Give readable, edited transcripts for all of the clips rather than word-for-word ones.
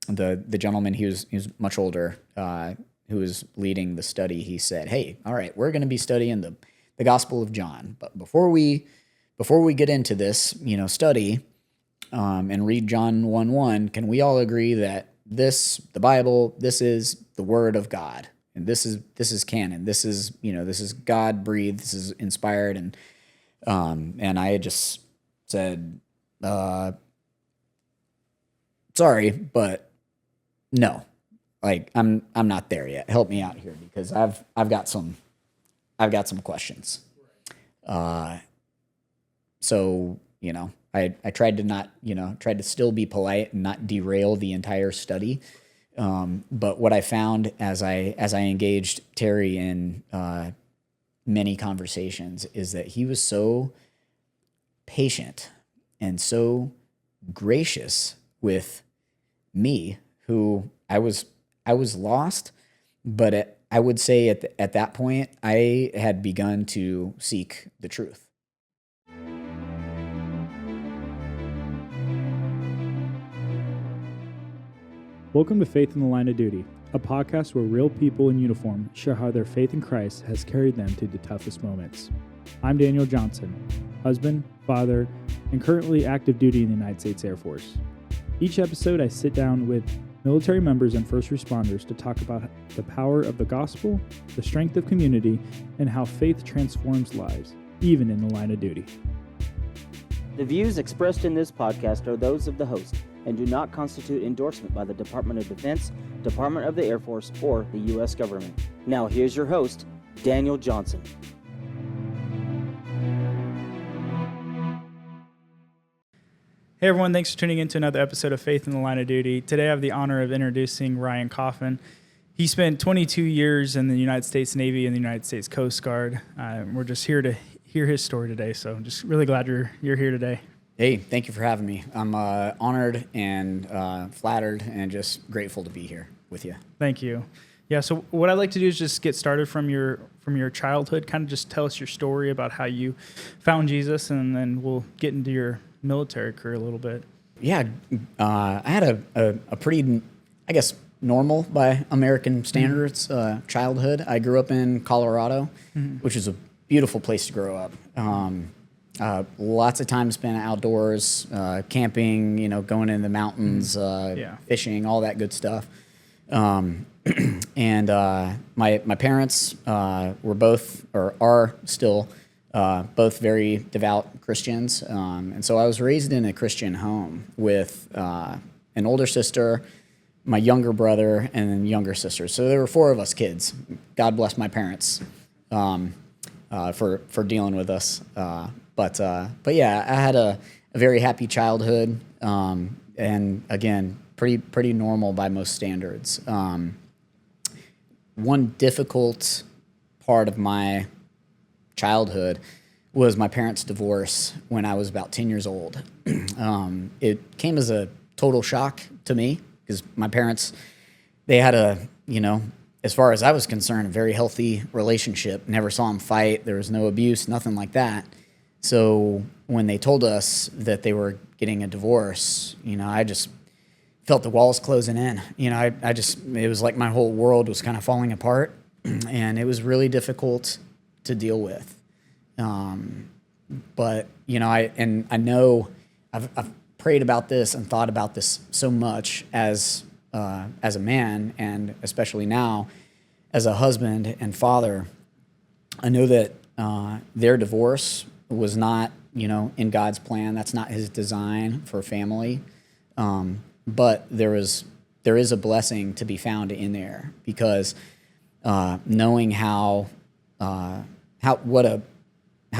the gentleman, he was much older, who was leading the study. He said, "Hey, all right, we're going to be studying the Gospel of John, but before we get into this, study, and read John 1:1, can we all agree that the Bible, this is the Word of God, and this is canon. This is God breathed. This is inspired." And I had just said, "Sorry, but no, like I'm not there yet. Help me out here because I've got some questions." Uh, so I tried to not, tried to still be polite and not derail the entire study. But what I found as I engaged Terry in many conversations is that he was so patient and so gracious with me, who I was lost, but I would say at that point I had begun to seek the truth. Welcome to Faith in the Line of Duty, a podcast where real people in uniform share how their faith in Christ has carried them through the toughest moments. I'm Daniel Johnson, husband, father, and currently active duty in the United States Air Force. Each episode, I sit down with military members and first responders to talk about the power of the gospel, the strength of community, and how faith transforms lives, even in the line of duty. The views expressed in this podcast are those of the host and do not constitute endorsement by the Department of Defense, Department of the Air Force, or the U.S. government. Now, here's your host, Daniel Johnson. Hey everyone, thanks for tuning in to another episode of Faith in the Line of Duty. Today I have the honor of introducing Ryan Coffin. He spent 22 years in the United States Navy and the United States Coast Guard. We're just here to hear his story today, so I'm just really glad you're here today. Hey, thank you for having me. I'm honored and flattered and just grateful to be here with you. Thank you. Yeah, so what I'd like to do is just get started from your childhood, kind of just tell us your story about how you found Jesus, and then we'll get into your military career a little bit. Yeah, I had a pretty, I guess, normal by American standards childhood. I grew up in Colorado, which is a beautiful place to grow up. Lots of time spent outdoors, camping, going in the mountains, fishing, all that good stuff. And my parents were both, or are still, both very devout Christians. And so I was raised in a Christian home with an older sister, my younger brother, and then younger sister. So there were four of us kids. God bless my parents for dealing with us. But yeah, I had a very happy childhood, and again, pretty normal by most standards. One difficult part of my childhood was my parents' divorce when I was about 10 years old. It came as a total shock to me because my parents, they had as far as I was concerned, a very healthy relationship. Never saw them fight. There was no abuse, nothing like that. So when they told us that they were getting a divorce, I just felt the walls closing in. It was like my whole world was kind of falling apart, and it was really difficult to deal with. But I know I've prayed about this and thought about this so much as a man, and especially now as a husband and father. I know that their divorce was not, in God's plan. That's not His design for family. But there is a blessing to be found in there because knowing how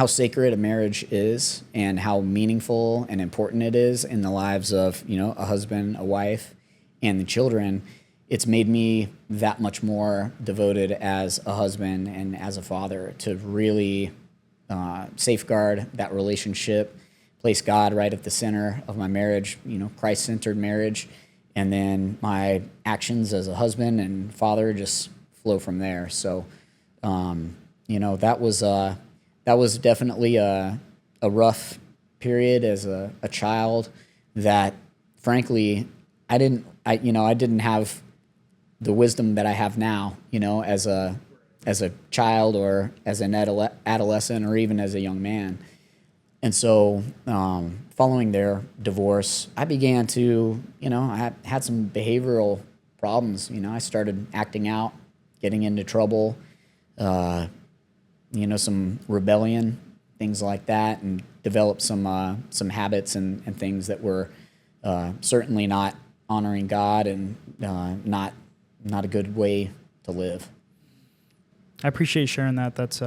sacred a marriage is and how meaningful and important it is in the lives of a husband, a wife, and the children, it's made me that much more devoted as a husband and as a father to really safeguard that relationship, place God right at the center of my marriage, Christ-centered marriage, and then my actions as a husband and father just flow from there. So, that was definitely a rough period as a child that, frankly, I didn't I didn't have the wisdom that I have now, as a child or as an adolescent or even as a young man. And so, following their divorce, I began to, I had some behavioral problems. I started acting out, getting into trouble, some rebellion, things like that, and developed some habits and things that were certainly not honoring God and not a good way to live. I appreciate sharing that. That's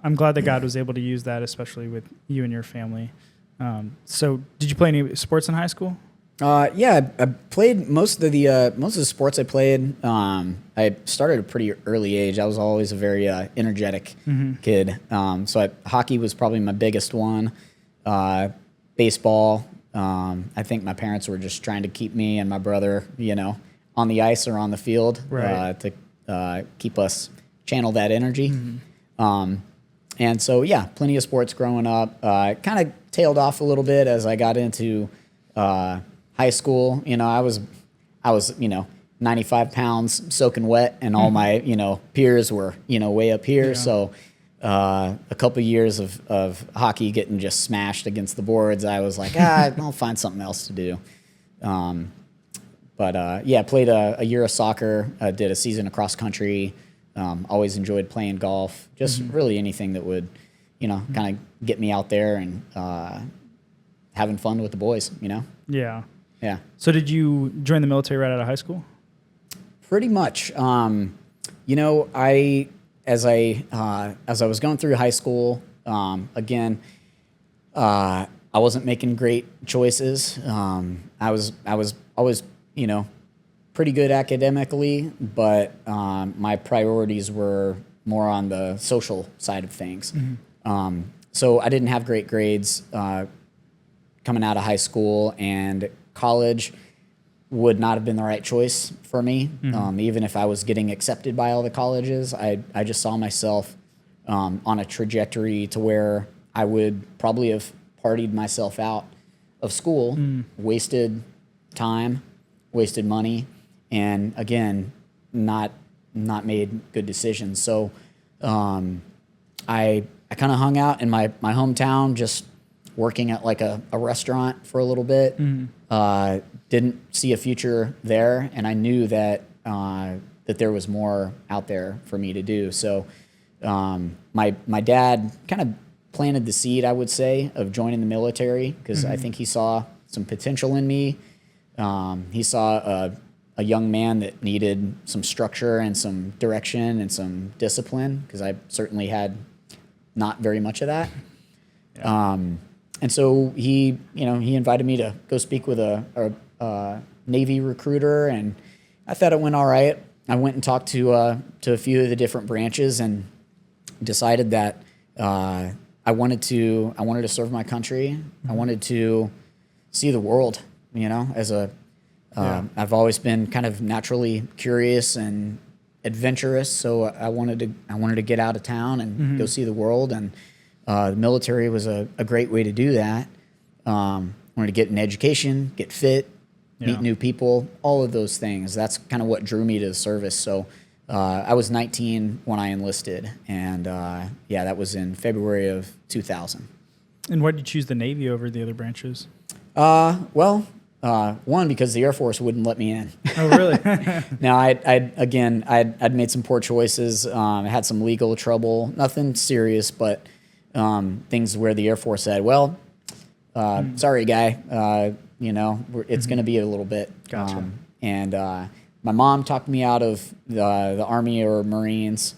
I'm glad that God was able to use that, especially with you and your family. So, did you play any sports in high school? Yeah, I played most of the sports I played. I started at a pretty early age. I was always a very energetic kid. So hockey was probably my biggest one. Baseball. I think my parents were just trying to keep me and my brother, on the ice or on the field, right, to keep us channel that energy. And so, yeah, plenty of sports growing up. Kind of tailed off a little bit as I got into high school. I was 95 pounds soaking wet, and all my peers were way up here. Yeah. So a couple of years of hockey getting just smashed against the boards, I was like, I'll find something else to do. But played a year of soccer, did a season of cross country. Always enjoyed playing golf, just really anything that would, kind of get me out there and having fun with the boys, Yeah. Yeah. So did you join the military right out of high school? Pretty much. As I was going through high school, again, I wasn't making great choices. I was always, pretty good academically, but my priorities were more on the social side of things. So I didn't have great grades coming out of high school, and college would not have been the right choice for me. Even if I was getting accepted by all the colleges, I just saw myself on a trajectory to where I would probably have partied myself out of school, wasted time, wasted money, and again, not made good decisions. So I kind of hung out in my hometown, just working at like a restaurant for a little bit. Didn't see a future there, and I knew that that there was more out there for me to do. So my dad kind of planted the seed, I would say, of joining the military, because I think he saw some potential in me. He saw a young man that needed some structure and some direction and some discipline, because I certainly had not very much of that. Yeah. And so he invited me to go speak with a Navy recruiter, and I thought it went all right. I went and talked to a few of the different branches and decided that I wanted to serve my country. I wanted to see the world. I've always been kind of naturally curious and adventurous, so I wanted to get out of town and go see the world, and the military was a great way to do that. Wanted to get an education, get fit, meet new people, all of those things. That's kind of what drew me to the service. So I was 19 when I enlisted, and that was in February of 2000. And why did you choose the Navy over the other branches? One, because the Air Force wouldn't let me in. Oh, really? No, I'd made some poor choices. I had some legal trouble, nothing serious, but things where the Air Force said, well, sorry, guy, it's going to be a little bit. Gotcha. And my mom talked me out of the Army or Marines.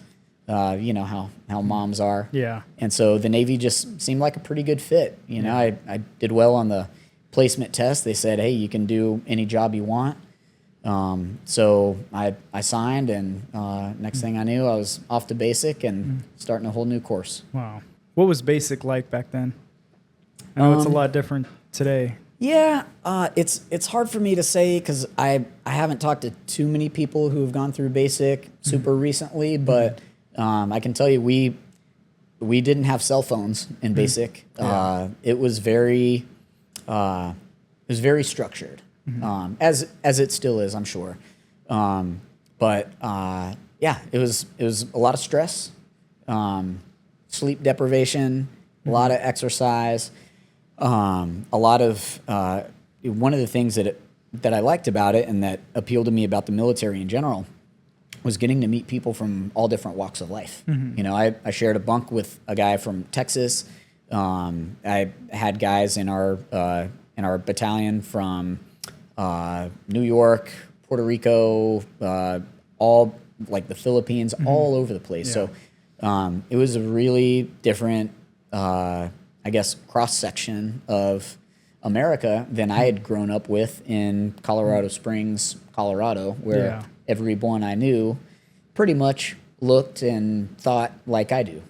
How moms are. Yeah. And so the Navy just seemed like a pretty good fit. I did well on the placement test. They said, hey, you can do any job you want. So I signed, and next thing I knew, I was off to basic and starting a whole new course. Wow. What was basic like back then? I know it's a lot different today. Yeah, it's hard for me to say, because I haven't talked to too many people who have gone through basic super recently, but I can tell you we didn't have cell phones in basic. It was very structured. as it still is, I'm sure. Yeah, it was a lot of stress, sleep deprivation, a lot of exercise, a lot of one of the things that I liked about it and that appealed to me about the military in general was getting to meet people from all different walks of life. You know, I shared a bunk with a guy from Texas. I had guys in our battalion from New York, Puerto Rico, all like the Philippines, all over the place. Yeah. So it was a really different, I guess, cross section of America than I had grown up with in Colorado Springs, Colorado, where everyone I knew pretty much looked and thought like I do.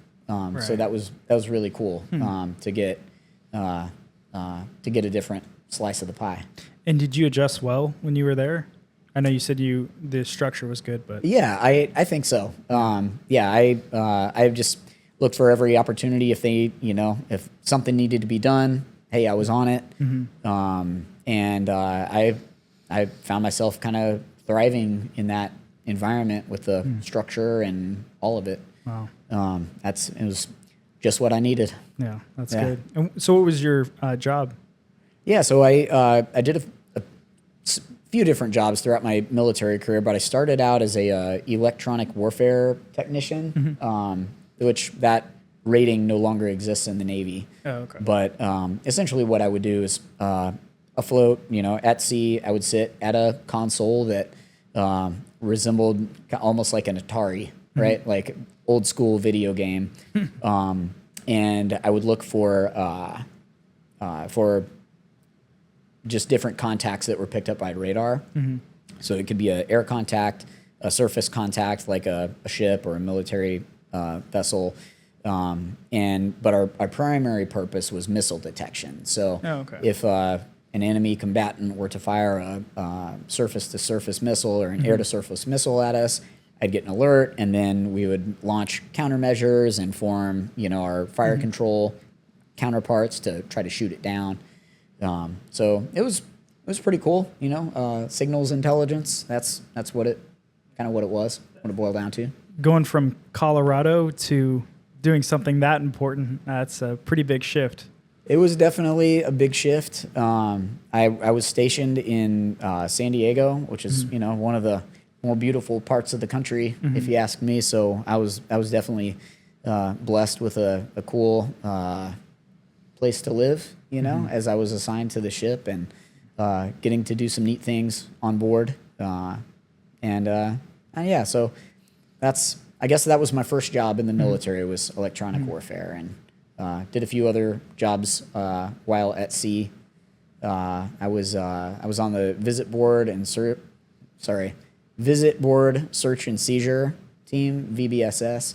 So that was really cool to get a different slice of the pie. And did you adjust well when you were there? I know you said the structure was good, but yeah, I think so. I just looked for every opportunity if something needed to be done. Hey, I was on it, and I found myself kind of thriving in that environment with the structure and all of it. Wow, it was just what I needed. Yeah, that's good. And so, what was your job? Yeah, so I did a few different jobs throughout my military career, but I started out as a electronic warfare technician, which that rating no longer exists in the Navy. Oh, okay. But essentially what I would do is afloat, at sea, I would sit at a console that resembled almost like an Atari, right? Like old school video game. And I would look for just different contacts that were picked up by radar. So it could be an air contact, a surface contact like a ship or a military vessel. But our primary purpose was missile detection. So if an enemy combatant were to fire a surface-to-surface missile or an air-to-surface missile at us, I'd get an alert, and then we would launch countermeasures and form, our fire control counterparts to try to shoot it down. So it was pretty cool, signals intelligence. That's what it was, what it boiled down to. Going from Colorado to doing something that important, that's a pretty big shift. It was definitely a big shift. I was stationed in San Diego, which is one of the more beautiful parts of the country, if you ask me. So I was definitely blessed with a cool place to live, as I was assigned to the ship and getting to do some neat things on board. So I guess that was my first job in the military, was electronic warfare, and did a few other jobs while at sea. I was on the visit board search and seizure team, VBSS.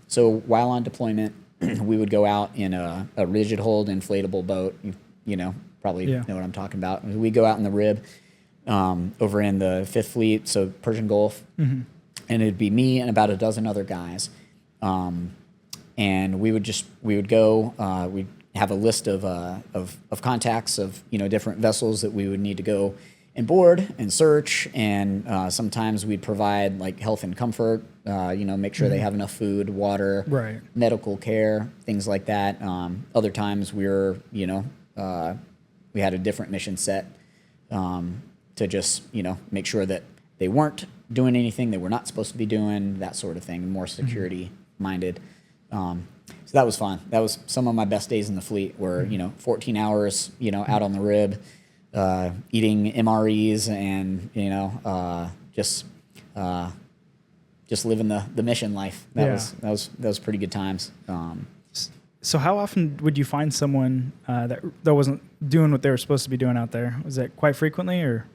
So while on deployment, we would go out in a rigid hold inflatable boat. You probably know what I'm talking about. We go out in the rib over in the 5th Fleet, so Persian Gulf. And it'd be me and about a dozen other guys. And we would go, we'd have a list of contacts of, different vessels that we would need to go and board and search. And sometimes we'd provide like health and comfort, make sure they have enough food, water, medical care, things like that. Other times we had a different mission set to just, make sure that they weren't doing anything they were not supposed to be doing, that sort of thing, more security minded. So that was fun. That was some of my best days in the fleet were, 14 hours, out on the rib, eating MREs and, just living the mission life. That was pretty good times. So how often would you find someone that wasn't doing what they were supposed to be doing out there? Was that quite frequently, or?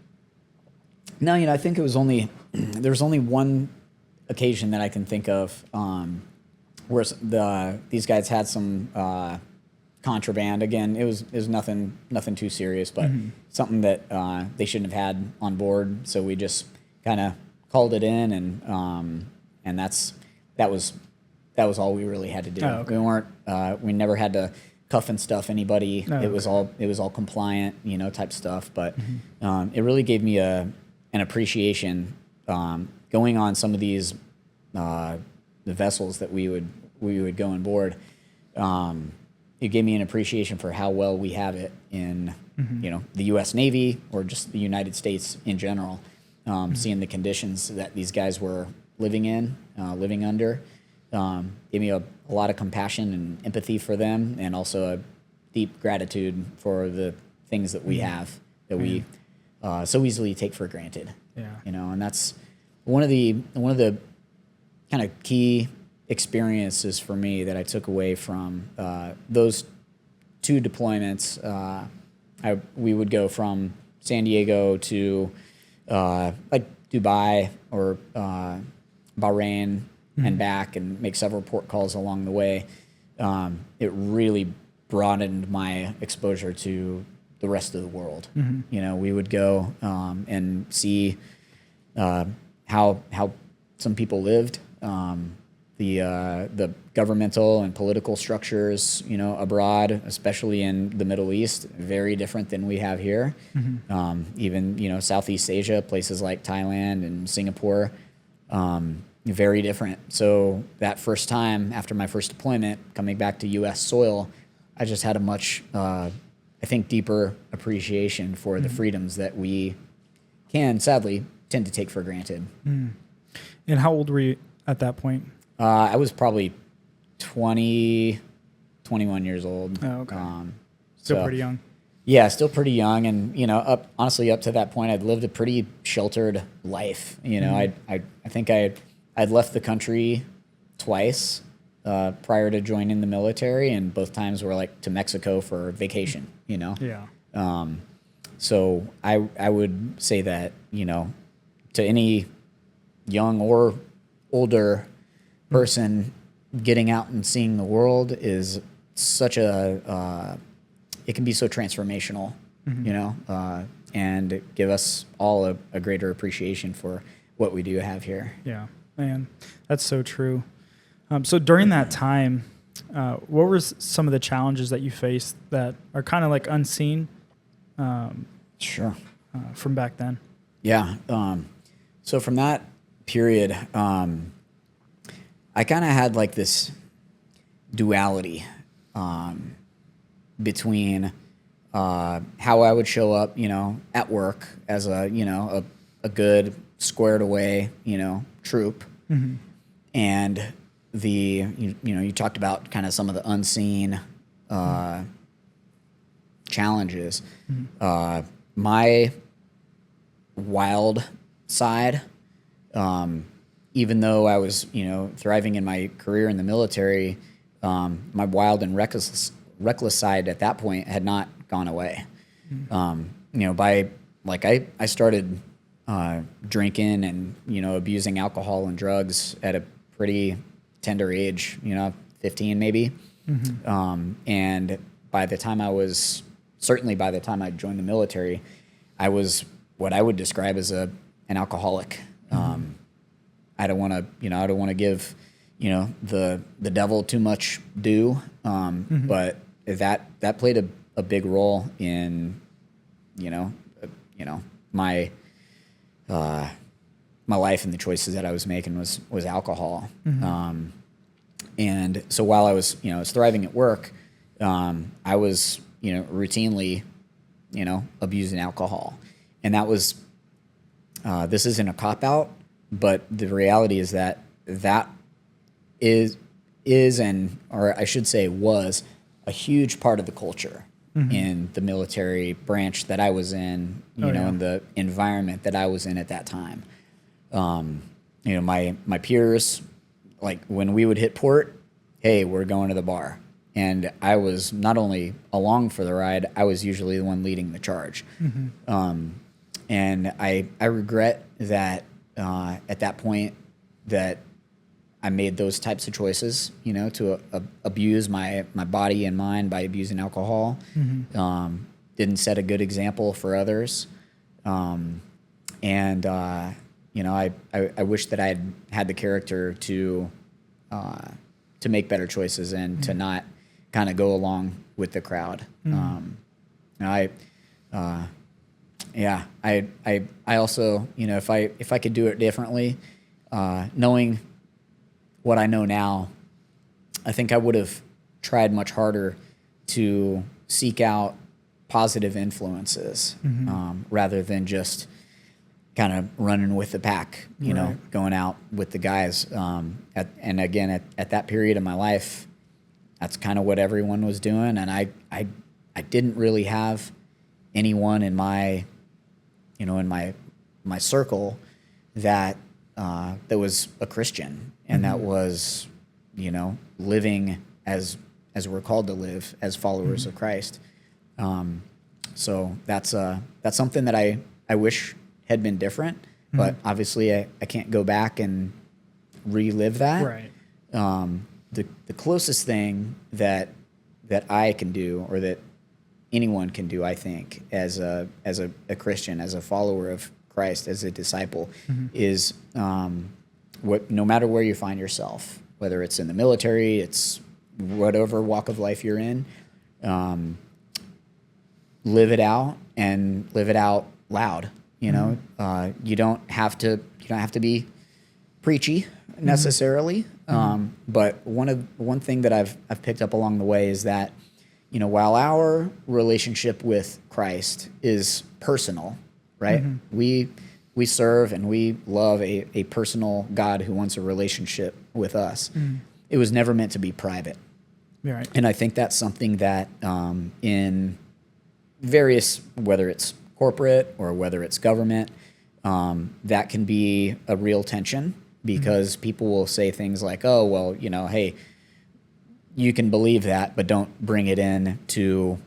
No, I think it was there was only one occasion that I can think of where these guys had some contraband. Again, it was nothing too serious, but something that they shouldn't have had on board. So we just kind of called it in, and that was all we really had to do. Oh, okay. We never had to cuff and stuff anybody. Oh, it was all compliant, type stuff. But it really gave me an appreciation going on some of these the vessels that we would go on board. It gave me an appreciation for how well we have it in the U.S. Navy or just the United States in general. Seeing the conditions that these guys were living under, gave me a lot of compassion and empathy for them, and also a deep gratitude for the things that we have that we so easily take for granted. Yeah. And that's one of the kind of key experiences for me that I took away from those 2 deployments. We would go from San Diego to like Dubai or Bahrain and back, and make several port calls along the way. It really broadened my exposure to the rest of the world. We would go and see how some people lived, the governmental and political structures, abroad, especially in the Middle East, very different than we have here. Even Southeast Asia, places like Thailand and Singapore, very different. So that first time after my first deployment, coming back to U.S. soil, I just had a much, I think, deeper appreciation for the freedoms that we can sadly tend to take for granted. And how old were you at that point? I was probably 20, 21 years old. Oh, okay. Still pretty young. Yeah, still pretty young, and up to that point, I'd lived a pretty sheltered life. I think I'd left the country twice prior to joining the military, and both times were like to Mexico for vacation. Yeah. So I would say that to any young or older person, getting out and seeing the world is such it can be so transformational, and give us all a greater appreciation for what we do have here. Yeah, man, that's so true. So during that time, what were some of the challenges that you faced that are kind of like unseen? Sure. From back then. Yeah. So from that period, I kind of had like this duality between how I would show up, at work as a good squared away, troop, and you talked about kind of some of the unseen challenges. My wild side, even though I was, thriving in my career in the military, my wild and reckless side at that point had not gone away. I started drinking and, abusing alcohol and drugs at a pretty tender age, 15 maybe. And by the time I joined the military, I was what I would describe as an alcoholic. I don't want to give, the devil too much due. But that played a big role in, my life and the choices that I was making was alcohol. And so while I was thriving at work, I was, routinely, abusing alcohol. And that was, this isn't a cop-out, but the reality is that is or I should say was a huge part of the culture in the military branch that I was in, in the environment that I was in at that time. My peers, like when we would hit port, hey, we're going to the bar. And I was not only along for the ride, I was usually the one leading the charge. And I regret that at that point that I made those types of choices, to abuse my body and mind by abusing alcohol. Didn't set a good example for others. I wish that I had the character to make better choices and to not kind of go along with the crowd. I also, if I could do it differently, knowing what I know now, I think I would have tried much harder to seek out positive influences, rather than just kind of running with the pack, going out with the guys. And again, at that period of my life, that's kind of what everyone was doing. And I didn't really have anyone in my circle that was a Christian and that was, living as we're called to live as followers of Christ. So that's something that I wish had been different, but obviously I can't go back and relive that. Right. The closest thing that I can do, or that anyone can do, I think, as a Christian, as a follower of Christ, as a disciple, is no matter where you find yourself, whether it's in the military, it's whatever walk of life you're in, live it out and live it out loud. You don't have to be preachy necessarily. But one thing that I've picked up along the way is that, while our relationship with Christ is personal, right? We serve and we love a personal God who wants a relationship with us. It was never meant to be private. Right. And I think that's something that in various, whether it's corporate or whether it's government, that can be a real tension, because people will say things like, oh, well, hey, you can believe that, but don't bring it in to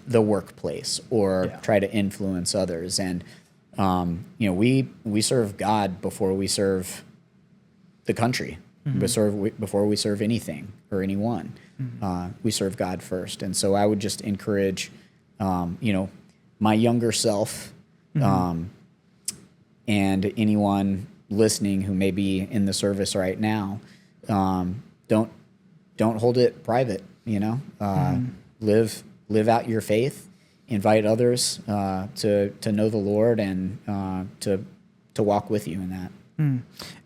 the workplace or try to influence others. And, we serve God before we serve the country, before we serve anything or anyone. We serve God first. And so I would just encourage, my younger self, and anyone listening who may be in the service right now, don't hold it private. Live out your faith, invite others to know the Lord and to walk with you in that.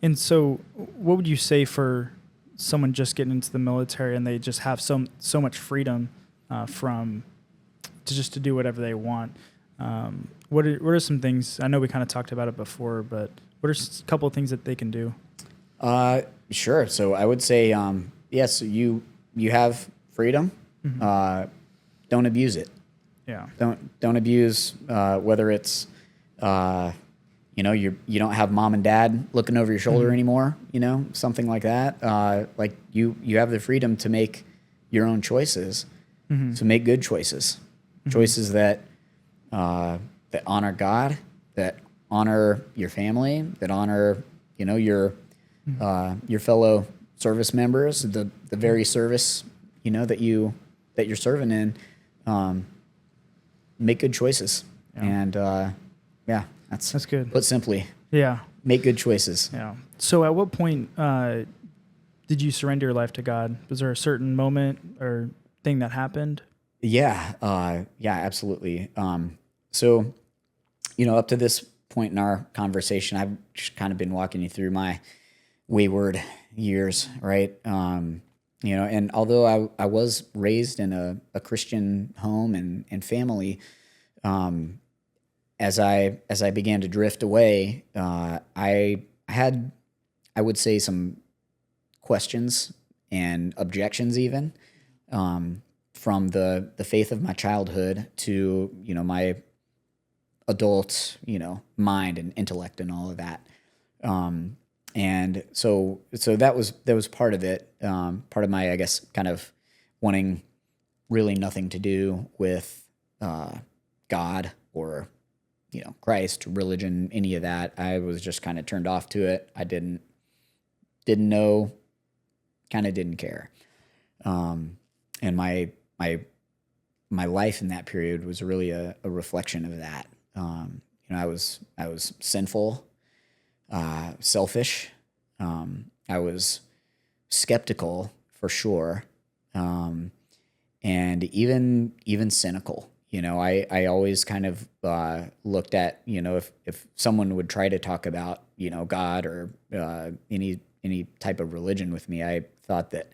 And so, what would you say for someone just getting into the military and they just have so much freedom to do whatever they want? What are some things? I know we kind of talked about it before, but what are a couple of things that they can do? Sure. So I would say, yes, you have freedom. Don't abuse it. Yeah. Don't abuse whether it's you don't have mom and dad looking over your shoulder anymore. Something like that. Like you have the freedom to make your own choices, to make good choices, choices that honor God, that honor your family, that honor your fellow service members, the very service that you're serving in. Make good choices, and that's good. Put simply, make good choices. Yeah. So, at what point did you surrender your life to God? Was there a certain moment or thing that happened? Yeah, absolutely. So, up to this point in our conversation, I've just kind of been walking you through my wayward years, right? And although I was raised in a Christian home and family, as I began to drift away, I had, I would say, some questions and objections even, from the faith of my childhood to my adult mind and intellect and all of that. And so that was part of it. Part of my, I guess, kind of wanting really nothing to do with God or Christ, religion, any of that. I was just kind of turned off to it. I didn't know, kind of didn't care. And my life in that period was really a reflection of that. I was sinful. Selfish. I was skeptical for sure. and even cynical. I always kind of looked at, if someone would try to talk about, God or any type of religion with me, I thought that,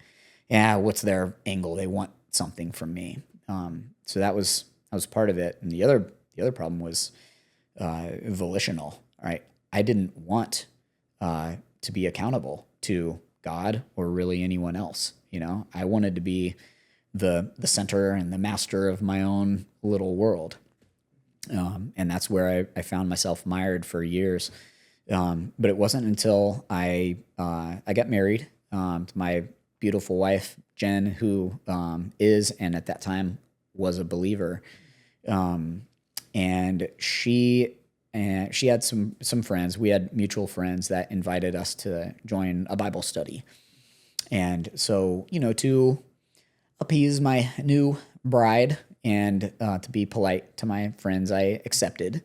yeah, what's their angle? They want something from me. So that was part of it. And the other problem was volitional. Right, I didn't want to be accountable to God or really anyone else. I wanted to be the center and the master of my own little world. And that's where I found myself mired for years. But it wasn't until I got married to my beautiful wife, Jen, who is, and at that time was, a believer. And she had some friends. We had mutual friends that invited us to join a Bible study. And so, to appease my new bride and to be polite to my friends, I accepted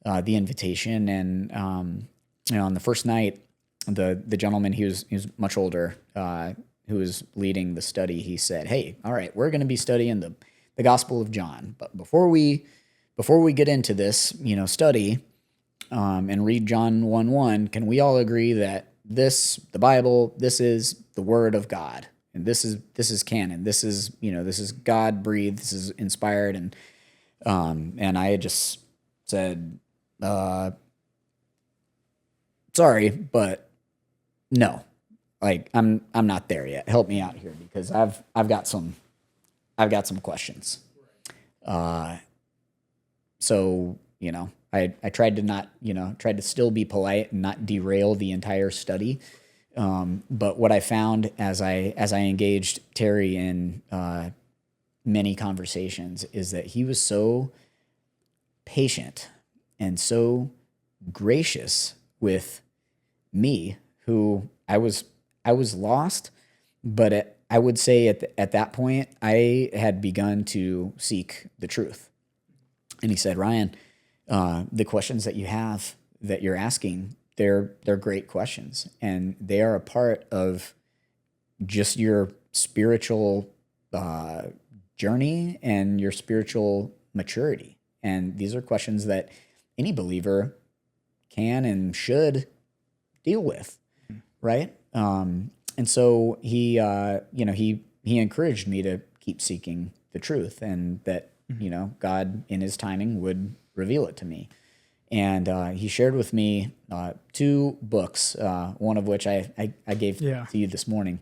the invitation. And on the first night, the gentleman, he was much older, who was leading the study, he said, "Hey, all right, we're going to be studying the Gospel of John, but before we get into this, study and read John 1:1, can we all agree that the Bible, this is the Word of God, and this is canon. This is God breathed. This is inspired." And I just said, "Sorry, but no, like I'm not there yet. Help me out here because I've got some questions." So I tried to not, tried to still be polite and not derail the entire study. But what I found as I engaged Terry in many conversations is that he was so patient and so gracious with me, who I was lost, but I would say at that point I had begun to seek the truth. And he said, "Ryan, the questions that you have, that you're asking, they're great questions, and they are a part of just your spiritual journey and your spiritual maturity. And these are questions that any believer can and should deal with, right?" And so he encouraged me to keep seeking the truth, and that God in His timing would reveal it to me. And he shared with me two books, one of which I gave to you this morning.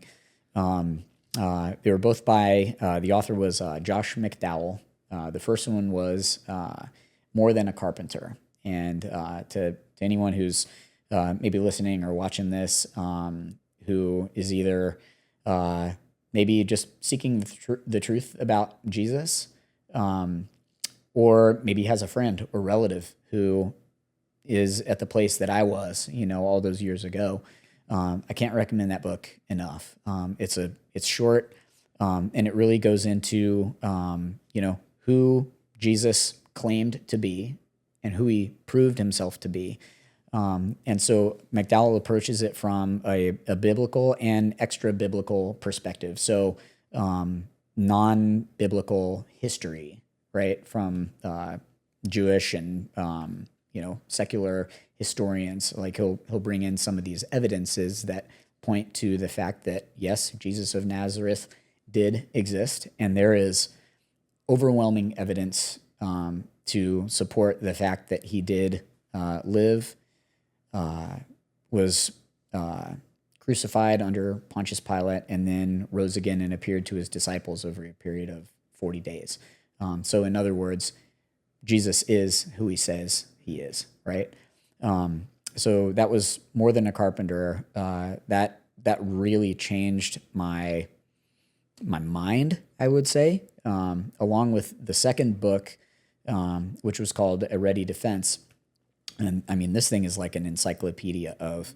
They were both by, the author was Josh McDowell. The first one was More Than a Carpenter. And to anyone who's maybe listening or watching this, who is either maybe just seeking the truth about Jesus, or maybe has a friend or relative who is at the place that I was, all those years ago, I can't recommend that book enough. It's short, and it really goes into who Jesus claimed to be and who He proved Himself to be. And so McDowell approaches it from a biblical and extra biblical perspective. So non-biblical history, right, from Jewish and secular historians. Like he'll bring in some of these evidences that point to the fact that yes, Jesus of Nazareth did exist, and there is overwhelming evidence to support the fact that He did live, was crucified under Pontius Pilate, and then rose again and appeared to His disciples over a period of 40 days. So in other words, Jesus is who He says He is, right? So that was More Than a Carpenter. That really changed my mind, I would say, along with the second book, which was called A Ready Defense. And I mean, this thing is like an encyclopedia of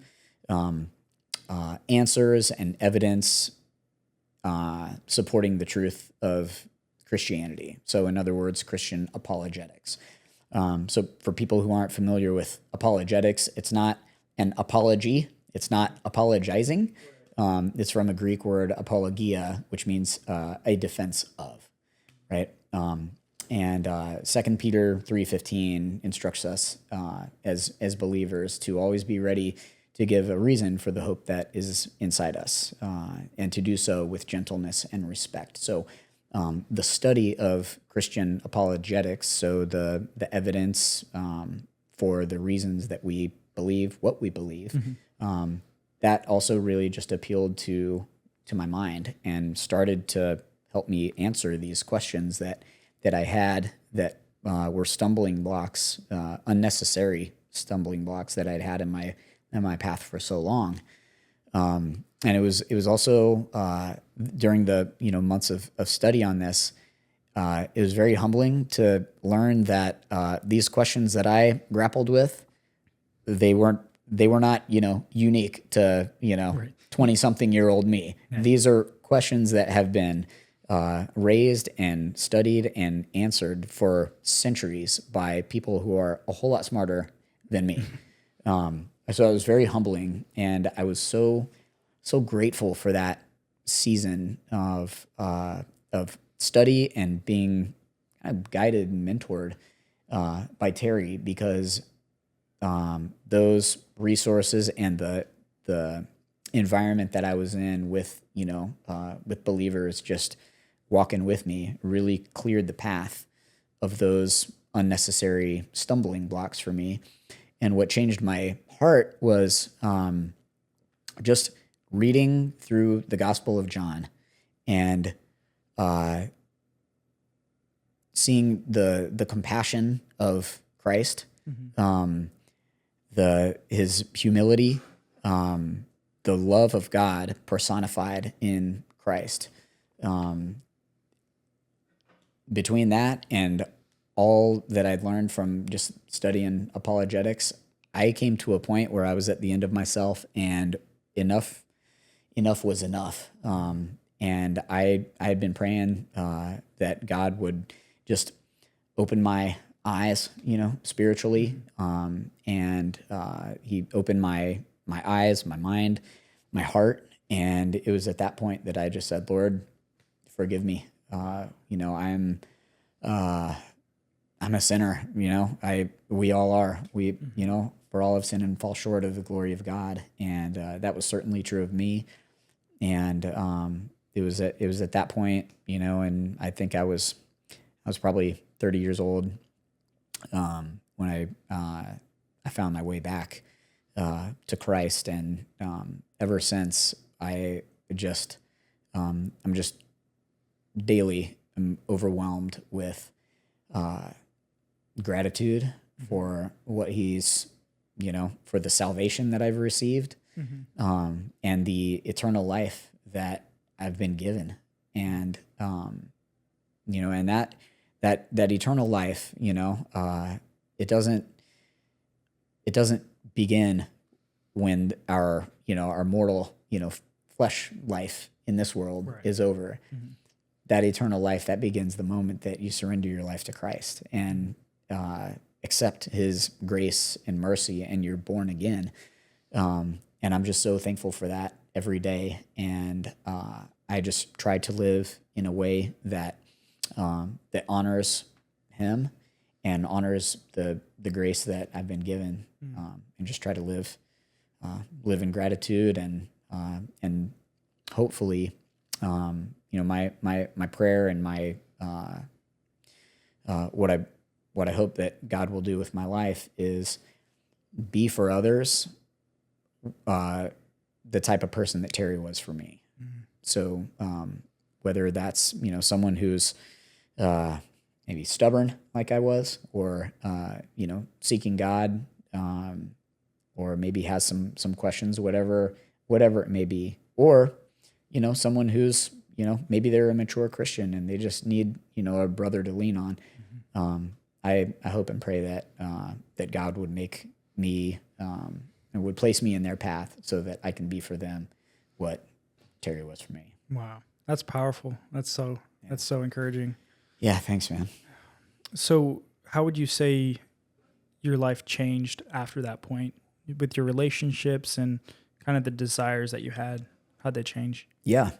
answers and evidence supporting the truth of Christianity. So in other words, Christian apologetics. So for people who aren't familiar with apologetics, it's not an apology. It's not apologizing. It's from a Greek word, apologia, which means a defense of. right? And 2 Peter 3:15 instructs us as believers to always be ready to give a reason for the hope that is inside us, and to do so with gentleness and respect. So the study of Christian apologetics, so the evidence for the reasons that we believe what we believe, that also really just appealed to my mind and started to help me answer these questions that I had that were stumbling blocks, unnecessary stumbling blocks that I'd had in my path for so long. And it was also during the months of study on this, it was very humbling to learn that these questions that I grappled with, they were not unique to 20-something-year-old me. Yeah. These are questions that have been raised and studied and answered for centuries by people who are a whole lot smarter than me. So it was very humbling, and I was so grateful for that season of study and being kind of guided and mentored by Terry, because those resources and the environment that I was in with believers just walking with me really cleared the path of those unnecessary stumbling blocks for me. And what changed my heart was just reading through the Gospel of John and seeing the compassion of Christ, his humility, the love of God personified in Christ. Between that and all that I'd learned from just studying apologetics, I came to a point where I was at the end of myself, and enough was enough. And I had been praying that God would just open my eyes, spiritually, and he opened my eyes, my mind, my heart, and it was at that point that I just said, Lord, forgive me. I'm a sinner. We all are. For all have sinned and fall short of the glory of God, and that was certainly true of me. And it was at that point, and I think I was probably 30 years old when I found my way back to Christ, and ever since I'm just daily overwhelmed with gratitude for what he's, for the salvation that I've received, and the eternal life that I've been given. And, and that eternal life, it doesn't begin when our mortal, flesh life in this world is over. That eternal life, that begins the moment that you surrender your life to Christ and accept his grace and mercy, and you're born again. And I'm just so thankful for that every day. And I just try to live in a way that that honors him and honors the grace that I've been given, and just try to live in gratitude, and hopefully, my prayer and my what I hope that God will do with my life is be for others the type of person that Terry was for me. So whether that's someone who's maybe stubborn like I was, or seeking God, or maybe has some questions, whatever it may be, or someone who's maybe they're a mature Christian and they just need a brother to lean on. I hope and pray that God would make me and would place me in their path so that I can be for them what Terry was for me. Wow, that's powerful. That's so encouraging. Yeah, thanks, man. So, how would you say your life changed after that point with your relationships and kind of the desires that you had? How'd they change? Yeah.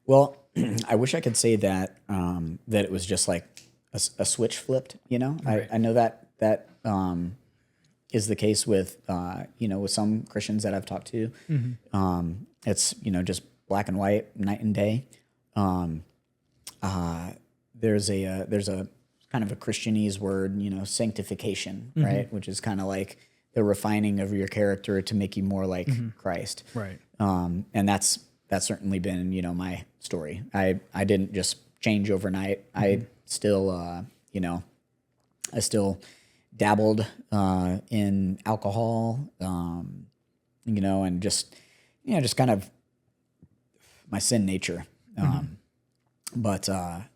Well, I wish I could say that that it was just like a switch flipped. Right. I know that is the case with with some Christians that I've talked to. It's just black and white, night and day. There's a kind of a Christianese word, sanctification, right? Which is kind of like the refining of your character to make you more like Christ. Right. And that's certainly been, my story. I didn't just change overnight. I still, I still dabbled in alcohol, and just kind of my sin nature. But I,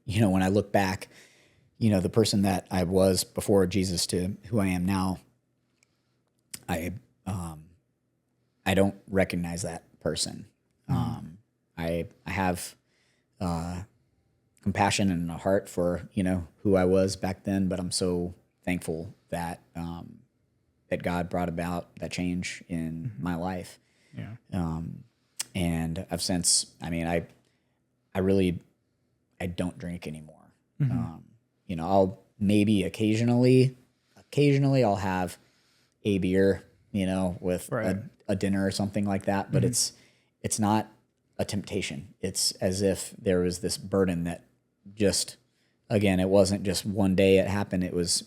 when I look back, the person that I was before Jesus to who I am now, I don't recognize that person. I have compassion and a heart for who I was back then, but I'm so thankful that that God brought about that change in my life. Yeah. And I've since, I don't drink anymore. I'll maybe occasionally I'll have a beer, with Right. a dinner or something like that, but it's not a temptation. It's as if there was this burden that just, again, it wasn't just one day it happened. It was,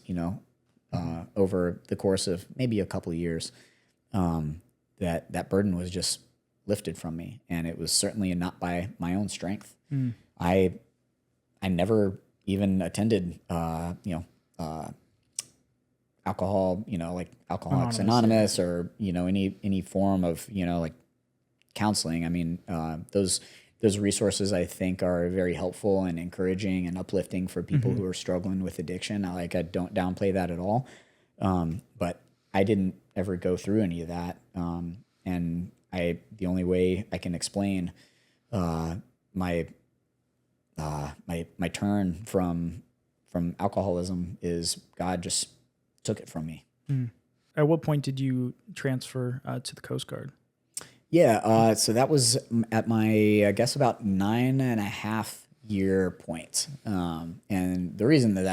over the course of maybe a couple of years, that burden was just lifted from me. And it was certainly not by my own strength. I never even attended, alcohol, like Alcoholics Anonymous or, any form of, like counseling. Those resources I think are very helpful and encouraging and uplifting for people who are struggling with addiction. I don't downplay that at all. But I didn't ever go through any of that. And the only way I can explain, my turn from alcoholism is God just took it from me. At what point did you transfer to the Coast Guard? Yeah, so that was at my, I guess, about 9.5 year point. And the reason it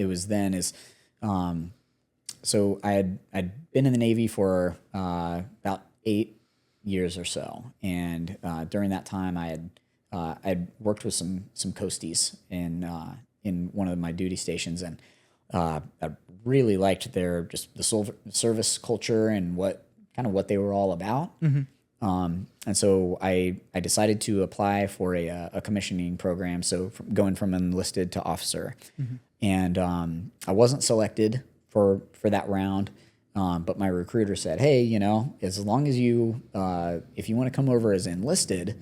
was then is, so I'd been in the Navy for about 8 years or so, and during that time I'd worked with some coasties in one of my duty stations, and I really liked their just the service culture and what they were all about. And so I decided to apply for a commissioning program. So going from enlisted to officer, and I wasn't selected for that round. But my recruiter said, "Hey, as long as you, if you want to come over as enlisted,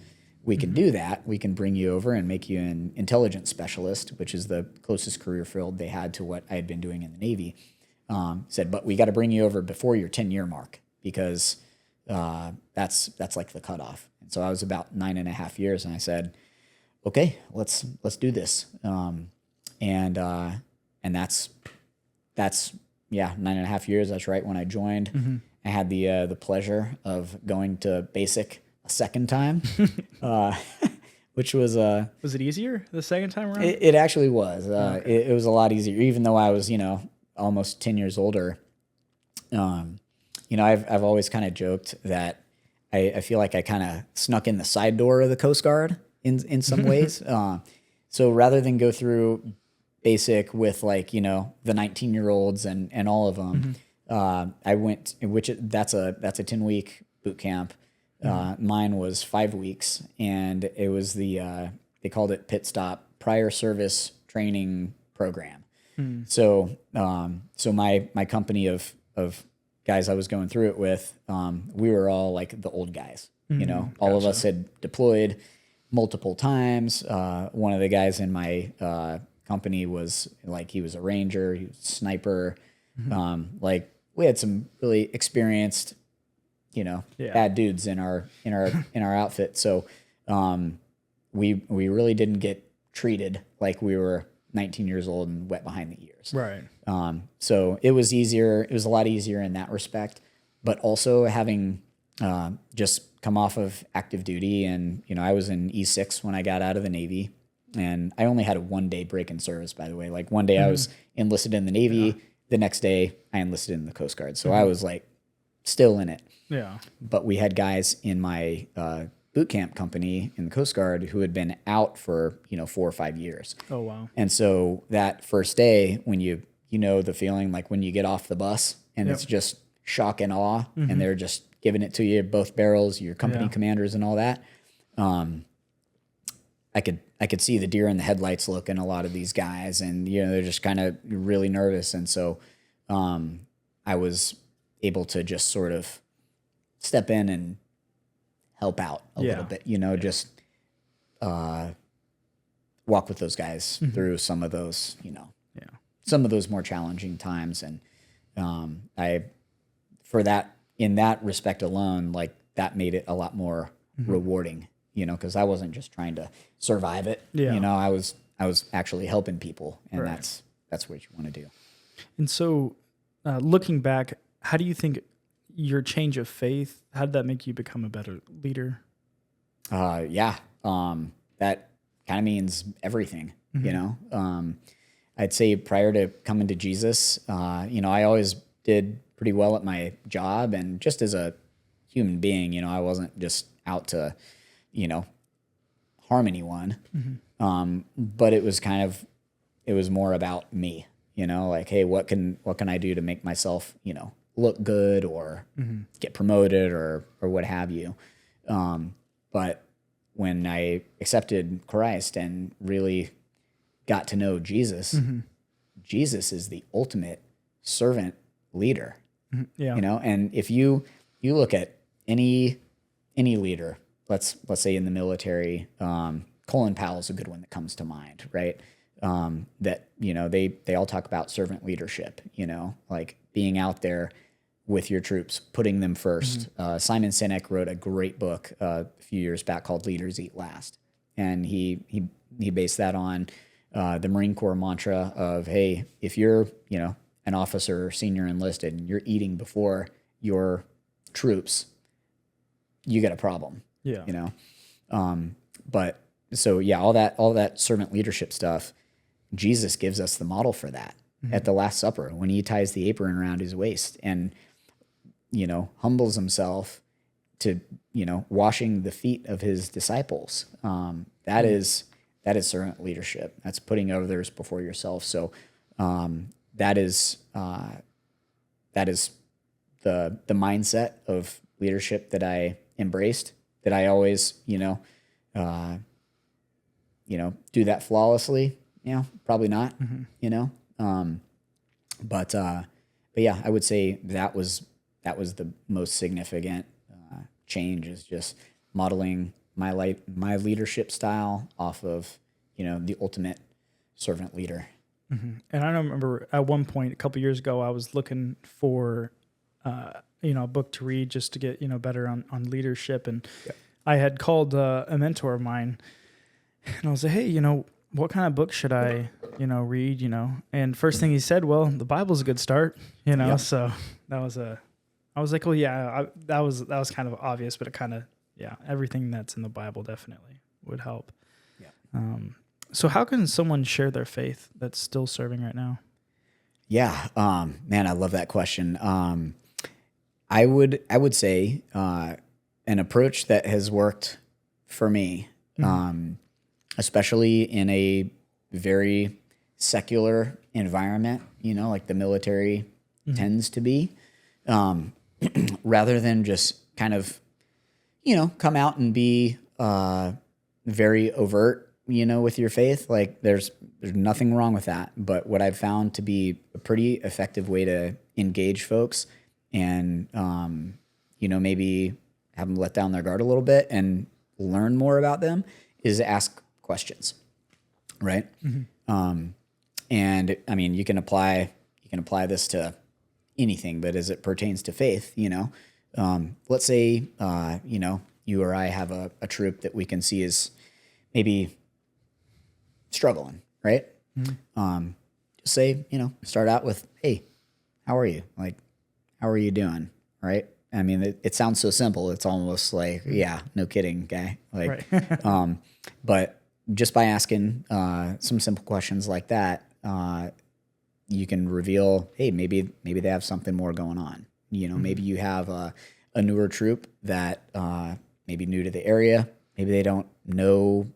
we can do that. We can bring you over and make you an intelligence specialist," which is the closest career field they had to what I had been doing in the Navy. Said, "But we got to bring you over before your 10-year mark because that's like the cutoff." And so I was about 9.5 years, and I said, "Okay, let's do this." And that's 9.5 years. That's right when I joined. I had the pleasure of going to basic a second time, which was Was it easive the second time around? It actually was. It was a lot easier, even though I was almost 10 years older. I've always kind of joked that I feel like I kind of snuck in the side door of the Coast Guard in some ways. So rather than go through basic with the 19-year-olds and all of them, I went, that's a 10-week boot camp. Mine was 5 weeks, and it was they called it Pit Stop Prior Service Training Program. So my company of guys I was going through it with, we were all like the old guys. All of us had deployed multiple times. One of the guys in my company was he was a ranger, he was a sniper. We had some really experienced, bad dudes in our outfit. So we really didn't get treated like we were 19 years old and wet behind the ears. Right. So it was easier. It was a lot easier in that respect, but also having just come off of active duty. And, I was in E6 when I got out of the Navy. And I only had a 1-day break in service, by the way. Like one day I was enlisted in the Navy. The next day I enlisted in the Coast Guard. So I was like still in it. Yeah. But we had guys in my boot camp company in the Coast Guard who had been out for, 4 or 5 years. Oh, wow. And so that first day when you know the feeling like when you get off the bus and it's just shock and awe and they're just giving it to you, both barrels, your company commanders and all that. I could see the deer in the headlights look in a lot of these guys, and they're just kind of really nervous. And so I was able to just sort of step in and help out a little bit, just walk with those guys through some of those, some of those more challenging times. And in that respect alone, like that made it a lot more rewarding, because I wasn't just trying to survive it. I was actually helping people, and that's what you want to do. And so, looking back, how do you think your change of faith, how did that make you become a better leader? That kind of means everything, I'd say prior to coming to Jesus, I always did pretty well at my job, and just as a human being, I wasn't just out to, harm anyone. But it was more about me, like, hey, what can I do to make myself, look good or get promoted or what have you. But when I accepted Christ and really got to know Jesus, Jesus is the ultimate servant leader. And if you look at any leader, let's say in the military, Colin Powell's a good one that comes to mind, right? That they all talk about servant leadership, like being out there with your troops, putting them first. Simon Sinek wrote a great book a few years back called Leaders Eat Last, and he based that on the Marine Corps mantra of, hey, if you're an officer or senior enlisted and you're eating before your troops, you got a problem. But so all that servant leadership stuff, Jesus gives us the model for that at the Last Supper when he ties the apron around his waist and humbles himself to washing the feet of his disciples. That is servant leadership. That's putting others before yourself. So that is the mindset of leadership that I embraced, that I always, do that flawlessly, probably not, but yeah, I would say that was the most significant change, is just modeling my leadership style off of, the ultimate servant leader. And I remember at one point a couple years ago, I was looking for, a book to read just to get, better on leadership. And I had called a mentor of mine, and I was like, hey, what kind of book should I, read, And first thing he said, well, the Bible's a good start, So that was I was like, well, yeah, that was kind of obvious, but it kind of, everything that's in the Bible definitely would help. Yeah. So how can someone share their faith that's still serving right now? Yeah. Man, I love that question. I would say, an approach that has worked for me, especially in a very secular environment, like the military tends to be, rather than just kind of, come out and be very overt, with your faith. Like there's nothing wrong with that. But what I've found to be a pretty effective way to engage folks and, maybe have them let down their guard a little bit and learn more about them is ask questions, right? And I mean, you can apply this to anything, but as it pertains to faith, let's say, you or I have a troop that we can see is maybe struggling, right? Just say, start out with, hey, how are you? Like, how are you doing? Right? I mean, it sounds so simple. It's almost like, yeah, no kidding, guy. Like, Right. but just by asking some simple questions like that, you can reveal, hey, maybe they have something more going on. You know, maybe you have a newer troop that maybe new to the area. Maybe they don't know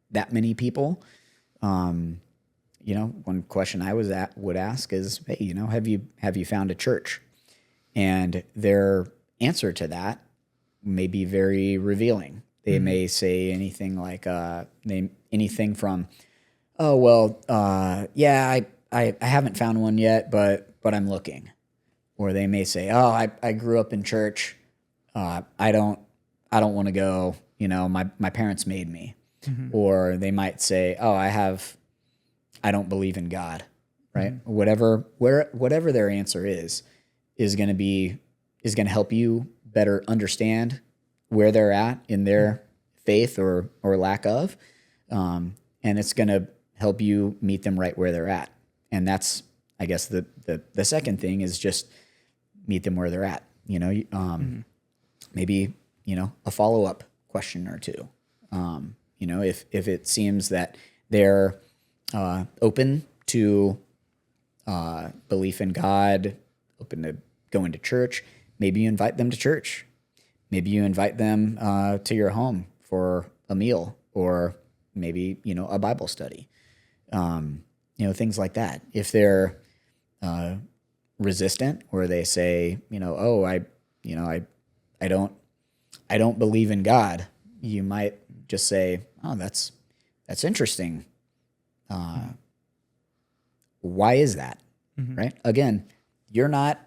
that many people. You know, one question I would ask is, hey, you know, have you found a church? And their answer to that may be very revealing. They may say anything like anything from, oh well, yeah, I haven't found one yet, but I'm looking. Or they may say, oh, I grew up in church. I don't want to go. You know, my parents made me. Or they might say, oh, I don't believe in God. Right? Whatever their answer is going to help you better understand where they're at in their faith or lack of, and it's going to help you meet them right where they're at. And that's, I guess, the second thing is just meet them where they're at. You know, maybe, you know, a follow-up question or two. You know, if it seems that they're open to belief in God, open to going to church, maybe you invite them to church. Maybe you invite them to your home for a meal, or maybe, you know, a Bible study. You know, things like that. If they're resistant, or they say, you know, oh, I don't believe in God, you might just say, oh, that's interesting. Why is that? Right? Again, you're not.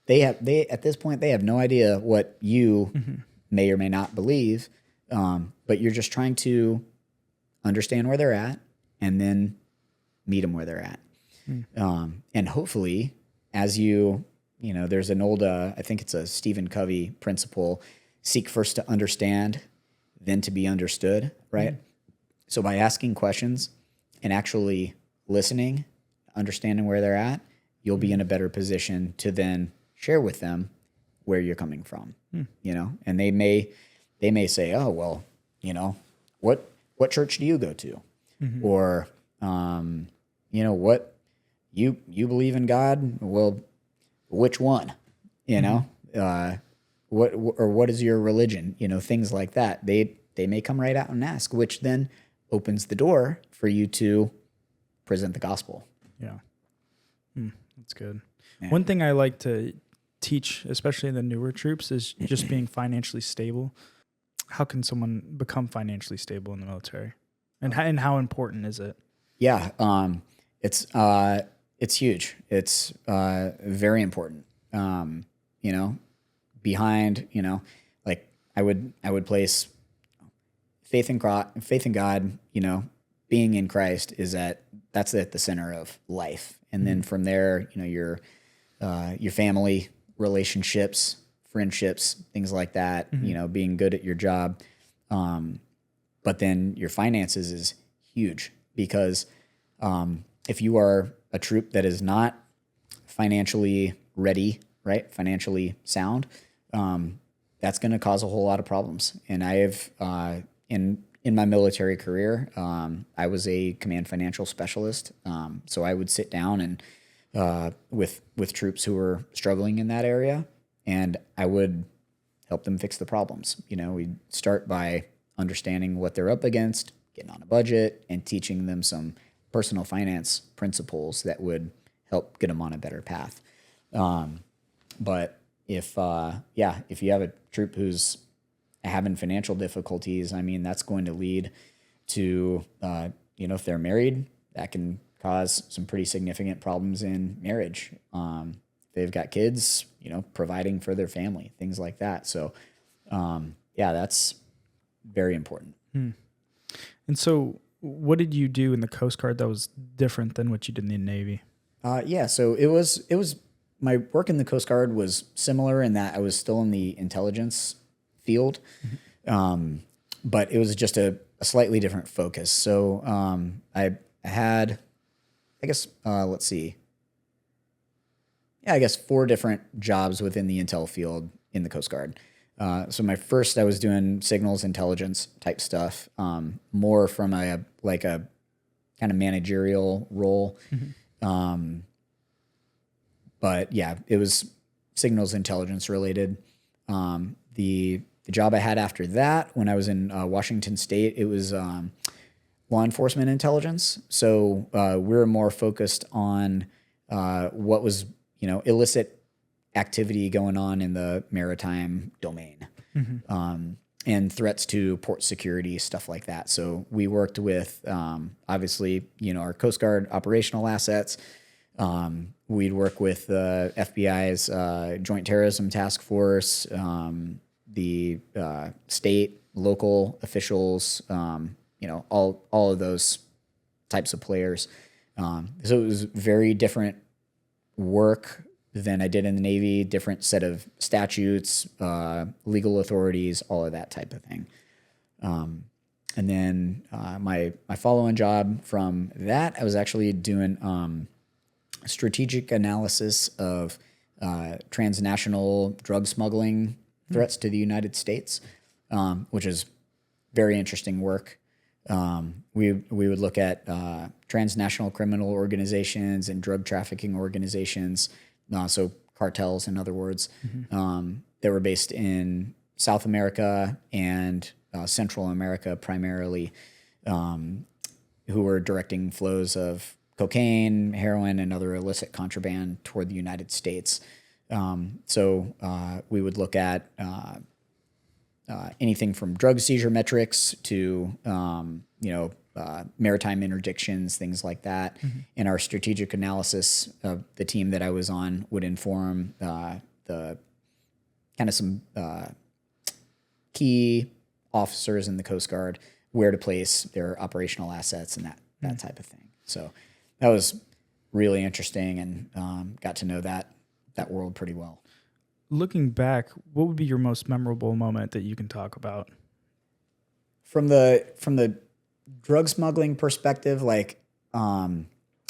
They at this point they have no idea what you may or may not believe, but you're just trying to understand where they're at and then meet them where they're at. And hopefully, as you know, there's an old, I think it's a Stephen Covey principle: seek first to understand, then to be understood. Right. So by asking questions and actually listening, understanding where they're at, you'll be in a better position to then share with them where you're coming from, you know, and they may say, oh, well, you know, what church do you go to? Or, you know, what you believe in God? Well, which one, you know, what is your religion? You know, things like that. They may come right out and ask, which then opens the door for you to present the gospel. Yeah. That's good. Yeah. One thing I like to teach, especially in the newer troops, is just being financially stable. How can someone become financially stable in the military? And how important is it? Yeah. It's huge. It's very important. You know, behind, you know, like I would place faith in God, you know, being in Christ that's at the center of life. And then from there, you know, your family, relationships, friendships, things like that, you know, being good at your job. But then your finances is huge, because if you are a troop that is not financially ready, right, financially sound, that's going to cause a whole lot of problems. And I have, in my military career, I was a command financial specialist. So I would sit down and with troops who were struggling in that area, and I would help them fix the problems. You know, we'd start by understanding what they're up against, getting on a budget, and teaching them some personal finance principles that would help get them on a better path. But if you have a troop who's having financial difficulties, I mean, that's going to lead to, you know, if they're married, that can cause some pretty significant problems in marriage. If they've got kids, you know, providing for their family, things like that. So, yeah, that's very important. And so what did you do in the Coast Guard that was different than what you did in the Navy? Yeah, so it was my work in the Coast Guard was similar in that I was still in the intelligence field, but it was just a slightly different focus. So I had, I guess, let's see. Yeah, I guess 4 different jobs within the intel field. in the Coast Guard. So my first, I was doing signals intelligence type stuff, more from a kind of managerial role. But yeah, it was signals intelligence related. The job I had after that, when I was in Washington State, it was law enforcement intelligence. So we were more focused on what was, illicit activity going on in the maritime domain, and threats to port security, stuff like that. So we worked with, obviously, our Coast Guard operational assets. We'd work with the FBI's Joint Terrorism Task Force, the state, local officials, all of those types of players. So it was very different work than I did in the Navy, different set of statutes, legal authorities, all of that type of thing. And then my follow-on job from that, I was actually doing strategic analysis of transnational drug smuggling threats to the United States, which is very interesting work. We would look at transnational criminal organizations and drug trafficking organizations, so cartels, in other words, that were based in South America and Central America primarily, who were directing flows of cocaine, heroin, and other illicit contraband toward the United States. So we would look at anything from drug seizure metrics to maritime interdictions, things like that. And our strategic analysis of the team that I was on would inform the kind of some key officers in the Coast Guard where to place their operational assets and that type of thing. So that was really interesting, and got to know that world pretty well. Looking back, what would be your most memorable moment that you can talk about? From the drug smuggling perspective, I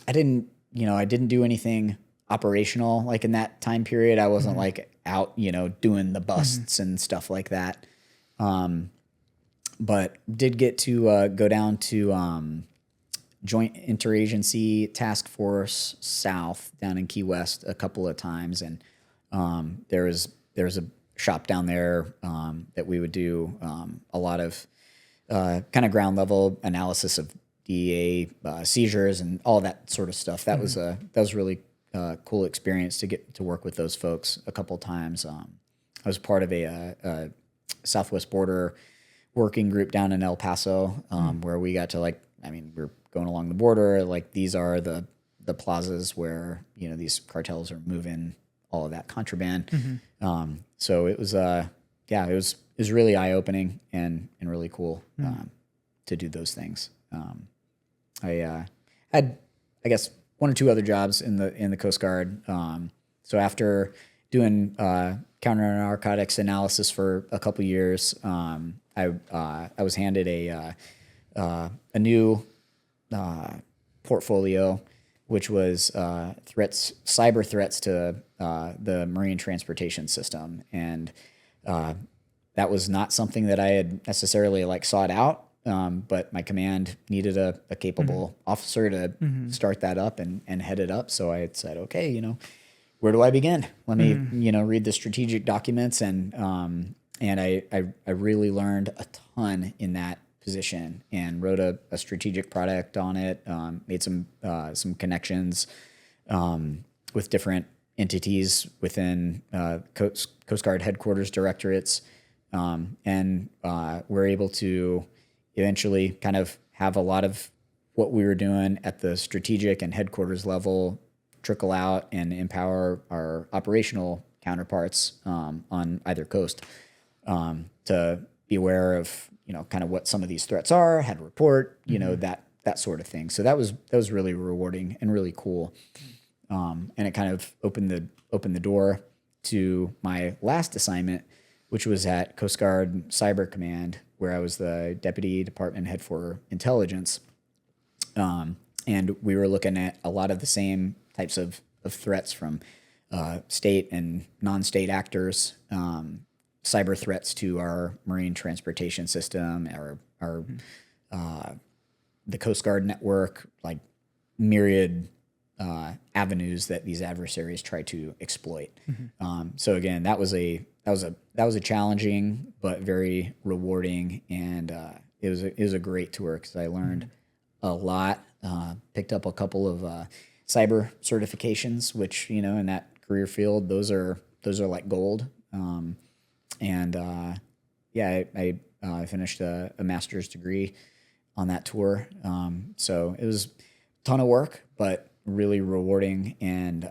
didn't do anything operational like in that time period. I wasn't like out, doing the busts and stuff like that. But did get to go down to Joint Interagency Task Force South down in Key West a couple of times, and there's a shop down there that we would do a lot of kind of ground level analysis of DEA seizures and all that sort of stuff. That was really cool experience to get to work with those folks a couple times. I was part of a Southwest Border working group down in El Paso, where we got to we're going along the border. These are the plazas where these cartels are moving all of that contraband. So it was it was really eye opening and really cool to do those things. I had, I guess, one or two other jobs in the Coast Guard. So after doing counter narcotics analysis for a couple years, I was handed a new portfolio, which was cyber threats to the marine transportation system, and that was not something that I had necessarily sought out. But my command needed a capable officer to start that up and head it up. So I had said, okay, where do I begin? Let me, read the strategic documents, and I really learned a ton in that position and wrote a strategic product on it. Made some connections with different entities within Coast Guard headquarters directorates, and we're able to eventually kind of have a lot of what we were doing at the strategic and headquarters level trickle out and empower our operational counterparts on either coast to be aware of kind of what some of these threats are, how to report, that sort of thing. So that was really rewarding and really cool, and it kind of opened the door to my last assignment, which was at Coast Guard Cyber Command, where I was the Deputy Department Head for Intelligence. And we were looking at a lot of the same types of threats, from state and non-state actors, cyber threats to our marine transportation system, our the Coast Guard network, like myriad avenues that these adversaries try to exploit. So again, that was a challenging but very rewarding, and it was a great tour because I learned a lot. Picked up a couple of cyber certifications, which in that career field, those are like gold. I finished a master's degree on that tour. So it was a ton of work, but really rewarding. And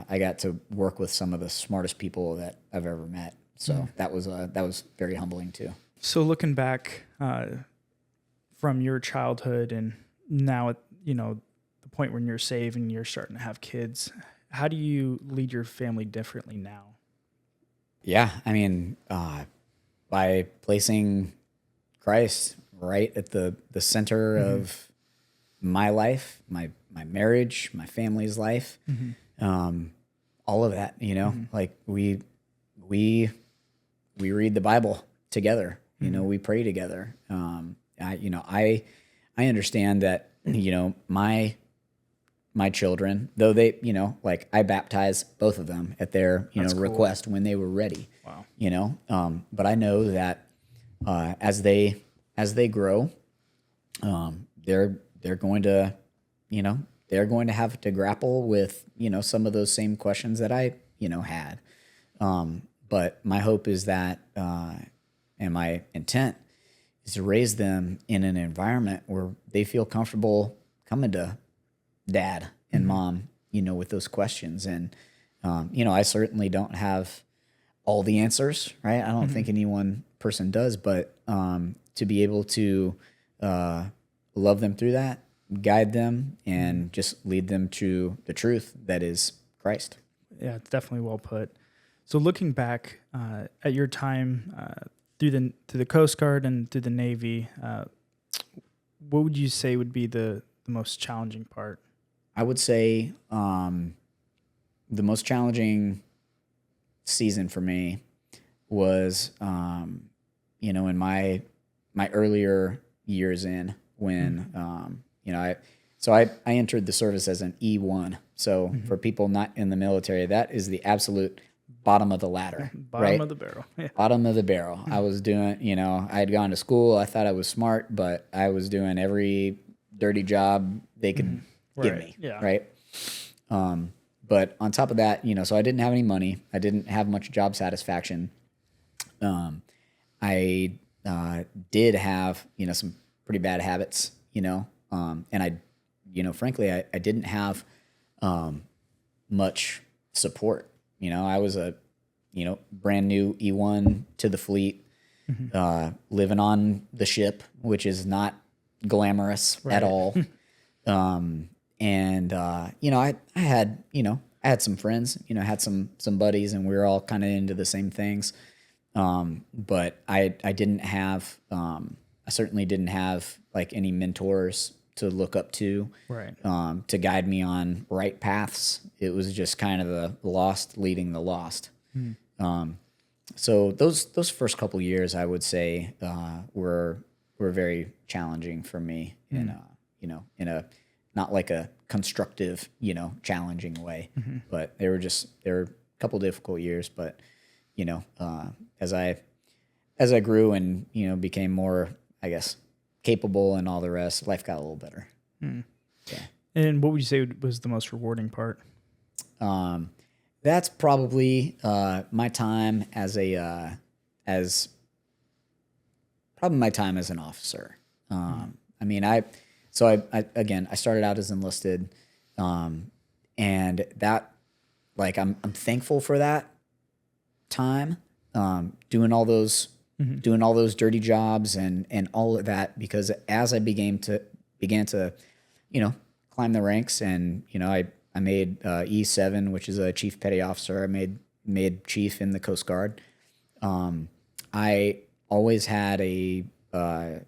I got to work with some of the smartest people that I've ever met. So that was very humbling too. So looking back from your childhood and now at the point when you're saved and you're starting to have kids, how do you lead your family differently now? Yeah, I mean, by placing Christ right at the center of my life, my marriage, my family's life, all of that, like we read the Bible together, we pray together. I understand that, my children, though they, like I baptized both of them at their, request when they were ready. Wow. But I know that as they grow, they're going to, they're going to have to grapple with, some of those same questions that I, had. But my hope is that, and my intent is to raise them in an environment where they feel comfortable coming to dad and mom, with those questions. And, I certainly don't have all the answers, right? I don't think any one person does, but to be able to love them through that, guide them, and just lead them to the truth that is Christ. Yeah, it's definitely well put. So looking back at your time through the Coast Guard and through the Navy, what would you say would be the most challenging part? I would say the most challenging season for me was, in my earlier years when, I entered the service as an E1. So for people not in the military, that is the absolute bottom of the ladder, Bottom of the barrel. Yeah. Bottom of the barrel. I was doing, I had gone to school. I thought I was smart, but I was doing every dirty job they could give me. Yeah. Right. But on top of that, so I didn't have any money. I didn't have much job satisfaction. I did have, some pretty bad habits, and I, frankly, I didn't have much support. I was a, brand new E1 to the fleet, living on the ship, which is not glamorous at all. I had, I had some friends, had some buddies, and we were all kind of into the same things. But I didn't have, I certainly didn't have like any mentors to look up to, to guide me on right paths. It was just kind of the lost leading the lost. So those first couple years, I would say, were very challenging for me in a not like a constructive, challenging way, but they were a couple difficult years. But as I grew and became more, I guess, capable and all the rest, life got a little better. Yeah. And what would you say was the most rewarding part? That's probably my time as my time as an officer. I mean, I started out as enlisted, and that, like, I'm thankful for that time, doing all those dirty jobs and all of that, because as I began to climb the ranks, and I made E7, which is a chief petty officer. I made chief in the Coast Guard. I always had an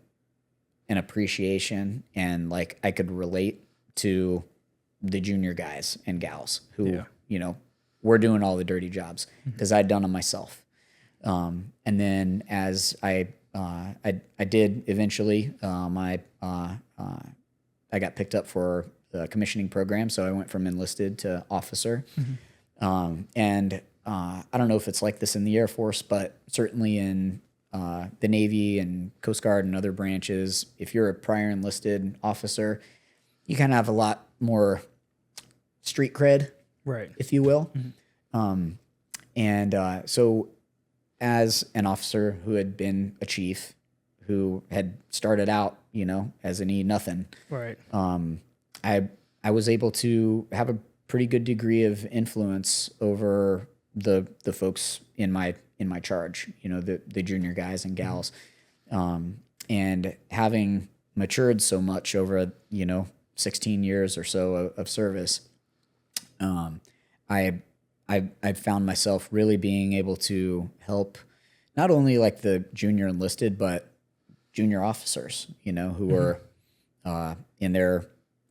appreciation, and like I could relate to the junior guys and gals who we're doing all the dirty jobs because I'd done them myself. And then as I did eventually, I got picked up for the commissioning program, so I went from enlisted to officer. And I don't know if it's like this in the Air Force, but certainly in the Navy and Coast Guard and other branches, if you're a prior enlisted officer, you kind of have a lot more street cred, Right. if you will. So as an officer who had been a chief, who had started out, as an E nothing, Right. I was able to have a pretty good degree of influence over the folks in my charge, the junior guys and gals, and having matured so much over 16 years or so of service, I found myself really being able to help not only like the junior enlisted, but junior officers, who were in their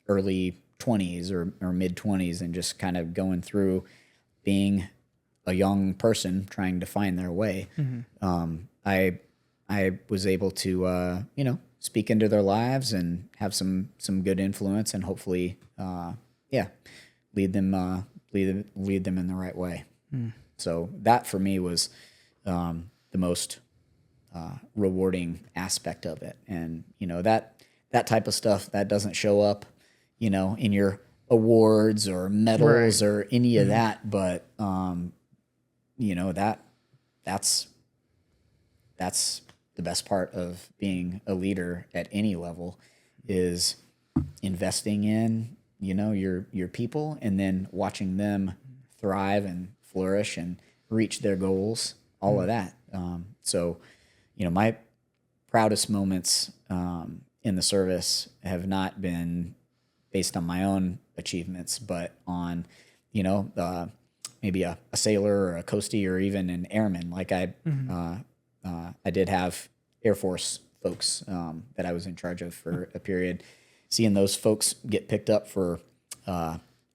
early 20s or mid 20s and just kind of going through being a young person trying to find their way. I was able to, speak into their lives and have some good influence and hopefully, lead them in the right way. So that for me was the most rewarding aspect of it. And, that type of stuff that doesn't show up, in your awards or medals or any of that. But, that's the best part of being a leader at any level is investing in, your people and then watching them thrive and flourish and reach their goals, all of that. My proudest moments in the service have not been based on my own achievements, but on, maybe a sailor or a coastie or even an airman. Like I did have Air Force folks that I was in charge of for a period. Seeing those folks get picked up for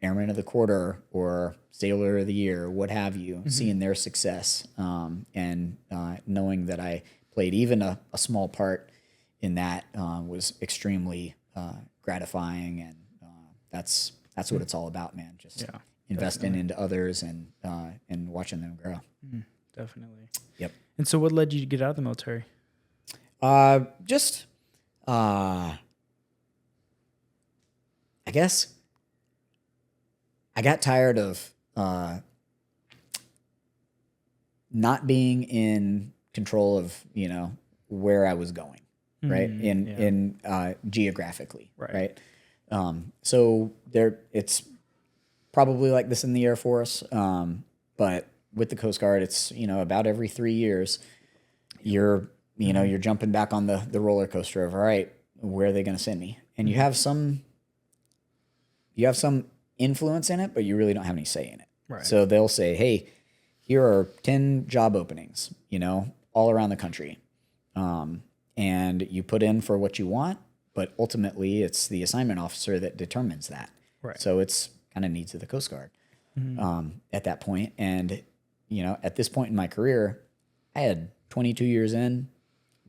Airman of the Quarter or Sailor of the Year, what have you, seeing their success and knowing that I played even a small part in that was extremely gratifying, and that's what it's all about, man. Just investing into others and watching them grow. Definitely. Yep. And so what led you to get out of the military? I guess I got tired of not being in control of, where I was going, right? In geographically, right? So it's probably like this in the Air Force, but with the Coast Guard, it's, about every 3 years, you're jumping back on the roller coaster of, all right, where are they going to send me? And you have some influence in it, but you really don't have any say in it. Right. So they'll say, hey, here are 10 job openings, all around the country. And you put in for what you want, but ultimately it's the assignment officer that determines that. Right. So it's kind of needs of the Coast Guard at that point. And, at this point in my career, I had 22 years in,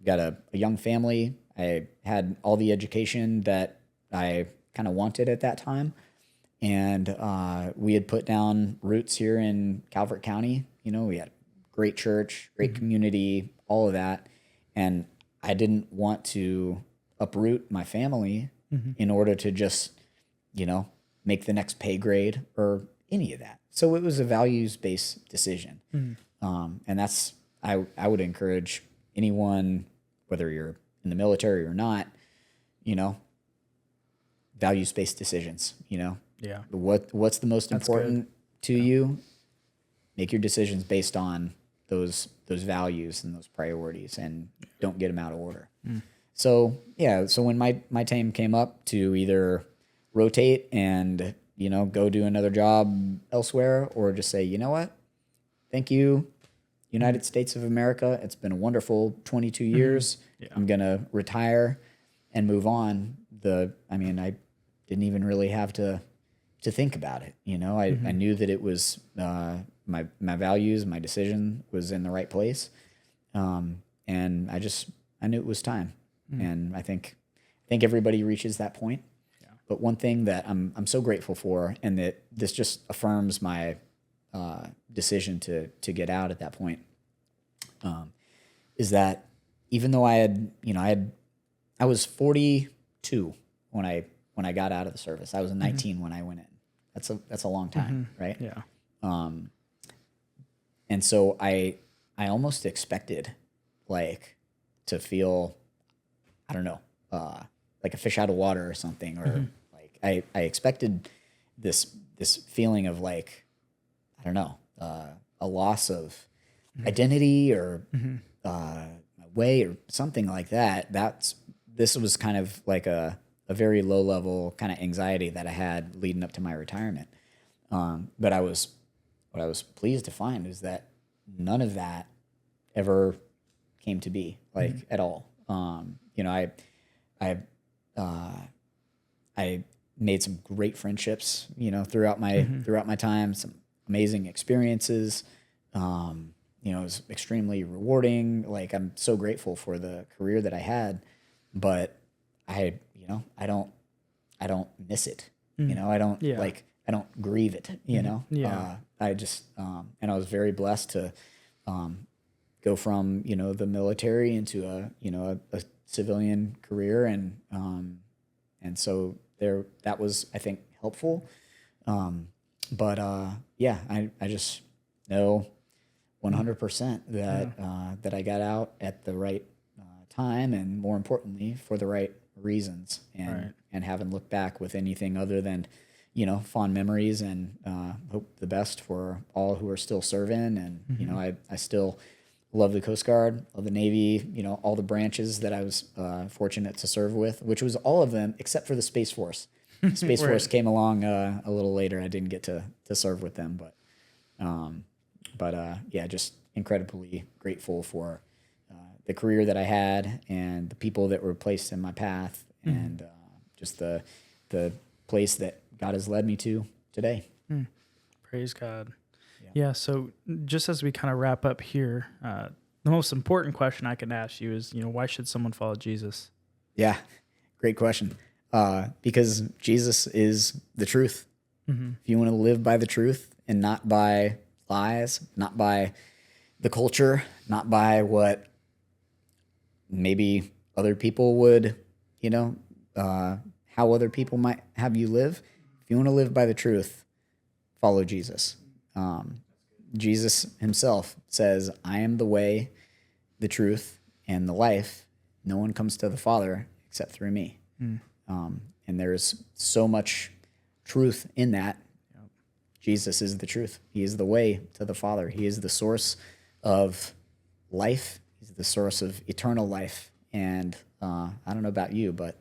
got a young family. I had all the education that I kind of wanted at that time. And we had put down roots here in Calvert County. We had great church, great community, all of that. And I didn't want to uproot my family in order to just, make the next pay grade or any of that. So it was a values-based decision. And that's, I would encourage anyone, whether you're in the military or not, values-based decisions, Yeah. What's the most important to you? Make your decisions based on those values and those priorities, and don't get them out of order. So when my time came up to either rotate and, go do another job elsewhere, or just say, you know what, thank you, United States of America. It's been a wonderful 22 years. Yeah. I'm going to retire and move on. I didn't even really have to to think about it. I knew that it was my values, my decision was in the right place, and I knew it was time. And I think everybody reaches that point. Yeah. But one thing that I'm so grateful for, and that this just affirms my decision to get out at that point, is that even though I was 42 when I got out of the service. I was 19 when I went in. That's a long time, right? Yeah. And so I almost expected to feel, I don't know, like a fish out of water or something, or like I expected this feeling of I don't know, a loss of identity or way or something like that. This was kind of like a very low level kind of anxiety that I had leading up to my retirement. But what I was pleased to find is that none of that ever came to be at all. I made some great friendships, throughout my time, some amazing experiences. It was extremely rewarding. I'm so grateful for the career that I had, but I don't miss it. I don't I don't grieve it. I just and I was very blessed to go from the military into a civilian career, and so that was, I think, helpful. But I just know 100% that I got out at the right time, and more importantly, for the right reasons, and haven't looked back with anything other than fond memories, and hope the best for all who are still serving. And I still love the Coast Guard, love the Navy, all the branches that I was fortunate to serve with, which was all of them except for the Space Force. The Space Force came along a little later. I didn't get to serve with them, but just incredibly grateful for the career that I had, and the people that were placed in my path, and just the place that God has led me to today. Praise God. Yeah. So just as we kind of wrap up here, the most important question I can ask you is, why should someone follow Jesus? Yeah, great question. Because Jesus is the truth. If you want to live by the truth and not by lies, not by the culture, not by what maybe other people would, how other people might have you live. If you want to live by the truth, follow Jesus. Jesus himself says, I am the way, the truth, and the life. No one comes to the Father except through me. And there's so much truth in that. Jesus is the truth. He is the way to the Father. He is the source of life. He's the source of eternal life. And I don't know about you, but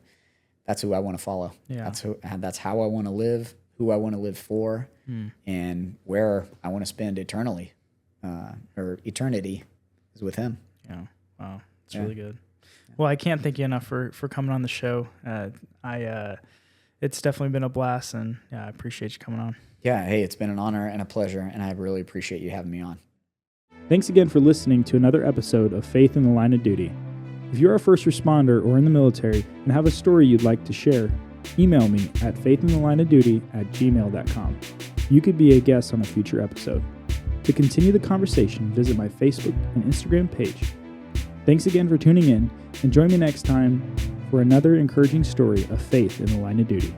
that's who I want to follow. Yeah. That's how I want to live, who I want to live for, and where I want to spend eternally, or eternity is with him. Yeah. Wow. It's really good. Well, I can't thank you enough for coming on the show. It's definitely been a blast, and I appreciate you coming on. Yeah, hey, it's been an honor and a pleasure, and I really appreciate you having me on. Thanks again for listening to another episode of Faith in the Line of Duty. If you're a first responder or in the military and have a story you'd like to share, email me at faithinthelineofduty@gmail.com. You could be a guest on a future episode. To continue the conversation, visit my Facebook and Instagram page. Thanks again for tuning in, and join me next time for another encouraging story of faith in the line of duty.